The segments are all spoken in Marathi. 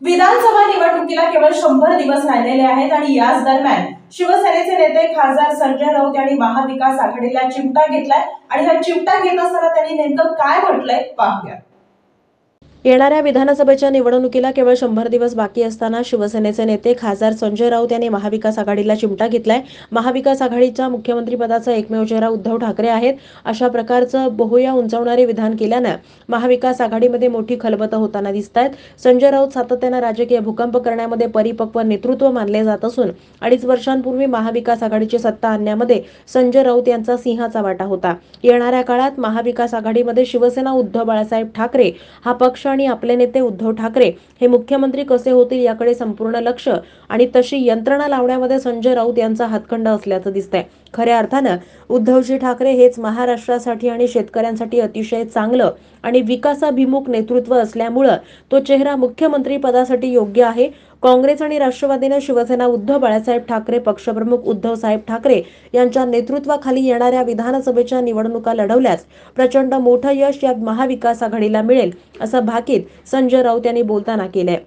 विधानसभा निवडणुकीला केवळ 100 दिवस राहिलेले आहेत आणि याच दरम्यान शिवसेनेचे नेते खासदार संजय राऊत यांनी महाविकास आघाडीला चिमटा घेतलाय आणि हा चिमटा घेत असताना त्यांनी नेमकं काय म्हटलंय पाहूया। येणाऱ्या विधानसभेच्या निवडणुकीला केवळ 100 दिवस बाकी असताना शिवसेनेचे नेते खासदार संजय राऊत यांनी महाविकास आघाडीला चिमटा घेतलाय। महाविकास आघाडीच्या मुख्यमंत्रीपदाचा एकमेव चेहरा उद्धव ठाकरे आहेत। अशा प्रकारचं बहुया उंचावणारे विधान केल्यानं महाविकास आघाडीमध्ये मोठी खलबत होताना दिसतायत। संजय राऊत सातत्यानं राजकीय भूकंप करण्यामध्ये परिपक्व नेतृत्व मानले जात असून 2.5 वर्षांपूर्वी महाविकास आघाडीची सत्ता आणण्यामध्ये संजय राऊत यांचा सिंहाचा वाटा होता। येणाऱ्या काळात महाविकास आघाडीमध्ये शिवसेना उद्धव बाळासाहेब ठाकरे हा पक्ष आणि आपले नेते उद्धव ठाकरे हे मुख्यमंत्री कसे होतील याकडे संपूर्ण लक्ष आणि तशी यंत्रणा लावण्यामध्ये संजय राऊत यांचा हातखंडा असल्याचं दिसतंय। खऱ्या अर्थानं उद्धवजी ठाकरे हेच महाराष्ट्रासाठी आणि शेतकऱ्यांसाठी अतिशय चांगलं आणि विकासाभिमुख नेतृत्व असल्यामुळं तो चेहरा मुख्यमंत्री पदासाठी योग्य आहे। काँग्रेस आणि राष्ट्रवादीने शिवसेना उद्धव बाळासाहेब ठाकरे पक्षप्रमुख उद्धव साहेब ठाकरे यांच्या नेतृत्वाखाली येणाऱ्या विधानसभेच्या निवडणुका लढवल्यास प्रचंड मोठं यश या महाविकास आघाडीला मिळेल असं भाकीत संजय राऊत यांनी बोलताना केलंय।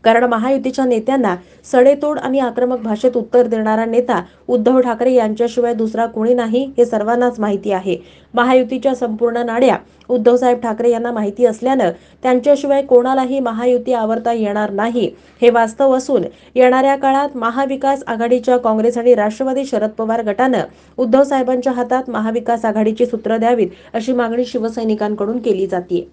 कारण महायुतीच्या नेत्यांना सडेतोड आणि आक्रमक भाषेत उत्तर देणारा नेता उद्धव ठाकरे यांच्याशिवाय दुसरा कोणी नाही हे सर्वांनाच माहिती आहे। महायुतीच्या संपूर्ण नाड्या उद्धवसाहेब ठाकरे यांना माहिती असल्यानं त्यांच्याशिवाय कोणालाही महायुती आवरता येणार नाही हे वास्तव असून येणाऱ्या काळात महाविकास आघाडीच्या काँग्रेस आणि राष्ट्रवादी शरद पवार गटानं उद्धव साहेबांच्या हातात महाविकास आघाडीची सूत्र द्यावीत अशी मागणी शिवसैनिकांकडून केली जाते।